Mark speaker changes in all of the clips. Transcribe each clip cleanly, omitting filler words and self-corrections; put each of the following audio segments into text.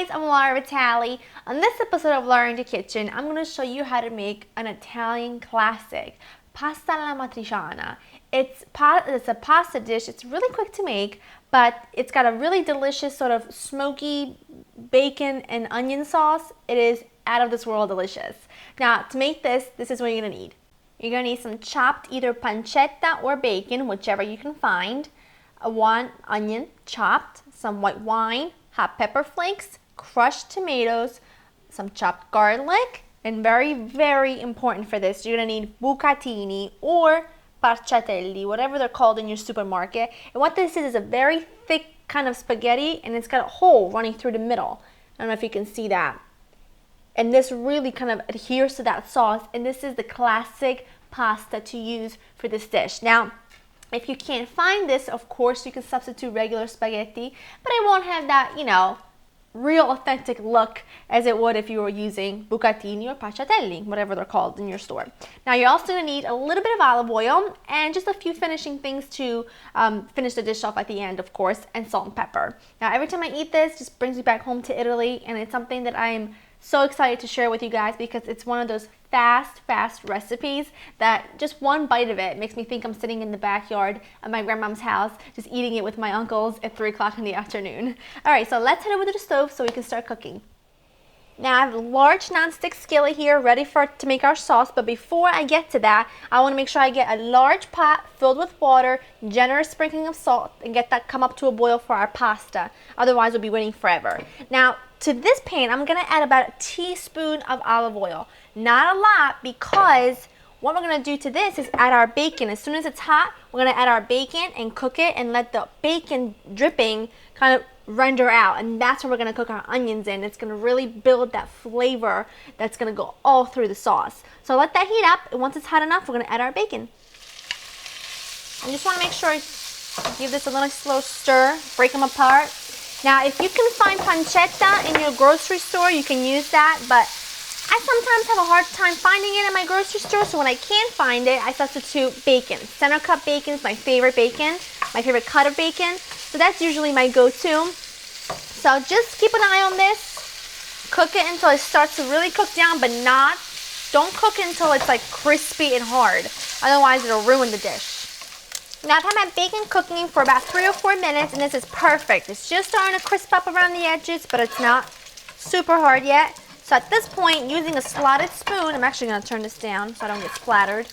Speaker 1: guys, I'm Vitale. On this episode of Laura in the Kitchen, I'm going to show you how to make an Italian classic, pasta alla matriciana. It's a pasta dish. It's really quick to make, but it's got a really delicious sort of smoky bacon and onion sauce. It is out of this world delicious. Now, to make this is what you're going to need. You're going to need some chopped either pancetta or bacon, whichever you can find. One onion chopped, some white wine, hot pepper flakes, crushed tomatoes, some chopped garlic, and very, very important for this, you're going to need bucatini or parciatelli, whatever they're called in your supermarket. And what this is a very thick kind of spaghetti, and it's got a hole running through the middle. I don't know if you can see that. And this really kind of adheres to that sauce, and this is the classic pasta to use for this dish. Now, if you can't find this, of course, you can substitute regular spaghetti, but it won't have that, real authentic look as it would if you were using bucatini or parciatelli, whatever they're called in your store. Now, you're also going to need a little bit of olive oil and just a few finishing things to finish the dish off at the end, of course, and salt and pepper. Now, every time I eat this, it just brings me back home to Italy, and it's something that I am so excited to share with you guys because it's one of those fast recipes that just one bite of it makes me think I'm sitting in the backyard at my grandma's house just eating it with my uncles at 3 o'clock in the afternoon. Alright, so let's head over to the stove so we can start cooking. Now I have a large nonstick skillet here ready to make our sauce, but before I get to that, I want to make sure I get a large pot filled with water, generous sprinkling of salt, and get that come up to a boil for our pasta. Otherwise we'll be waiting forever. Now to this pan, I'm going to add about a teaspoon of olive oil. Not a lot, because what we're going to do to this is add our bacon. As soon as it's hot, we're going to add our bacon and cook it and let the bacon dripping kind of render out. And that's where we're going to cook our onions in. It's going to really build that flavor that's going to go all through the sauce. So let that heat up, and once it's hot enough, we're going to add our bacon. I just want to make sure you give this a little slow stir, break them apart. Now, if you can find pancetta in your grocery store, you can use that, but I sometimes have a hard time finding it in my grocery store, so when I can find it, I substitute bacon. Center cut bacon is my favorite cut of bacon, so that's usually my go-to. So just keep an eye on this. Cook it until it starts to really cook down, but don't cook it until it's like crispy and hard, otherwise it'll ruin the dish. Now I've had my bacon cooking for about 3 or 4 minutes, and this is perfect. It's just starting to crisp up around the edges, but it's not super hard yet. So at this point, using a slotted spoon, I'm actually going to turn this down so I don't get splattered.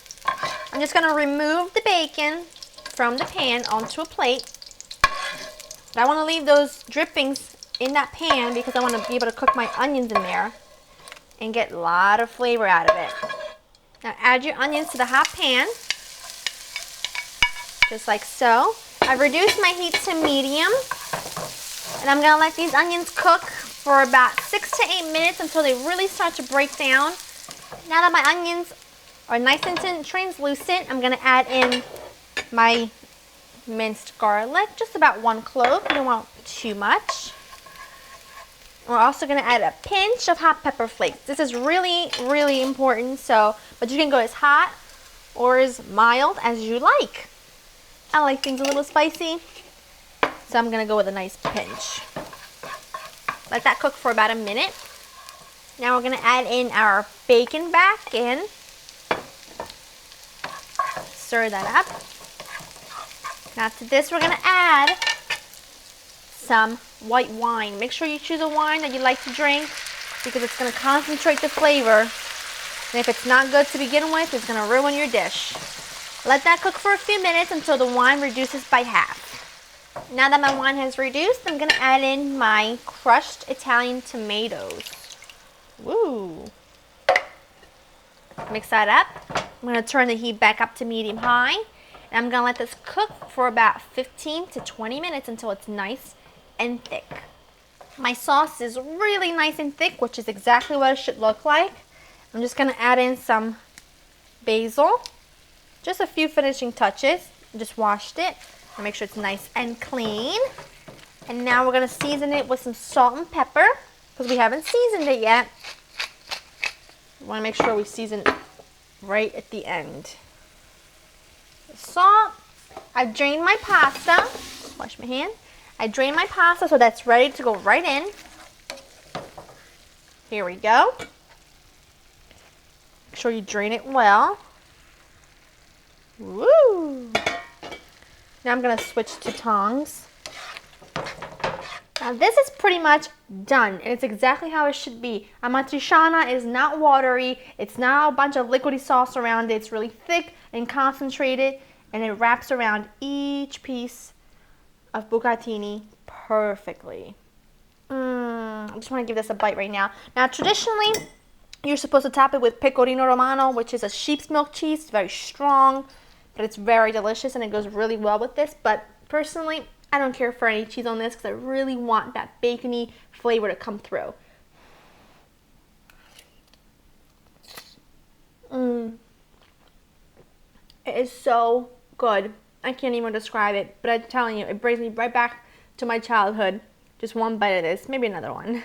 Speaker 1: I'm just going to remove the bacon from the pan onto a plate. But I want to leave those drippings in that pan because I want to be able to cook my onions in there and get a lot of flavor out of it. Now add your onions to the hot pan, just like so. I've reduced my heat to medium, and I'm going to let these onions cook for about 6 to 8 minutes until they really start to break down. Now that my onions are nice and translucent, I'm going to add in my minced garlic, just about 1 clove. You don't want too much. We're also going to add a pinch of hot pepper flakes. This is really, really important, but you can go as hot or as mild as you like. I like things a little spicy, so I'm going to go with a nice pinch. Let that cook for about a minute. Now we're going to add in our bacon back in. Stir that up. Now to this we're going to add some white wine. Make sure you choose a wine that you like to drink because it's going to concentrate the flavor. And if it's not good to begin with, it's going to ruin your dish. Let that cook for a few minutes until the wine reduces by half. Now that my wine has reduced, I'm going to add in my crushed Italian tomatoes. Woo! Mix that up. I'm going to turn the heat back up to medium-high. And I'm going to let this cook for about 15 to 20 minutes until it's nice and thick. My sauce is really nice and thick, which is exactly what it should look like. I'm just going to add in some basil. Just a few finishing touches. Just washed it. Make sure it's nice and clean. And now we're going to season it with some salt and pepper because we haven't seasoned it yet. We want to make sure we season it right at the end. Salt. I've drained my pasta. Wash my hand. I drained my pasta so that's ready to go right in. Here we go. Make sure you drain it well. Woo! Now I'm gonna switch to tongs. Now this is pretty much done, and it's exactly how it should be. Amatriciana is not watery, it's not a bunch of liquidy sauce around it, it's really thick and concentrated, and it wraps around each piece of bucatini perfectly. I just want to give this a bite right now. Now traditionally, you're supposed to top it with pecorino romano, which is a sheep's milk cheese. It's very strong, but it's very delicious and it goes really well with this. But personally, I don't care for any cheese on this because I really want that bacony flavor to come through. It is so good. I can't even describe it, but I'm telling you, it brings me right back to my childhood. Just one bite of this, maybe another one.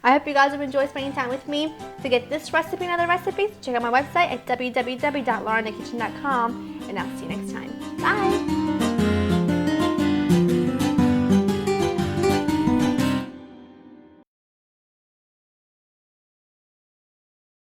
Speaker 1: I hope you guys have enjoyed spending time with me. To get this recipe and other recipes, check out my website at www.laureandthekitchen.com, and I'll see you next time. Bye!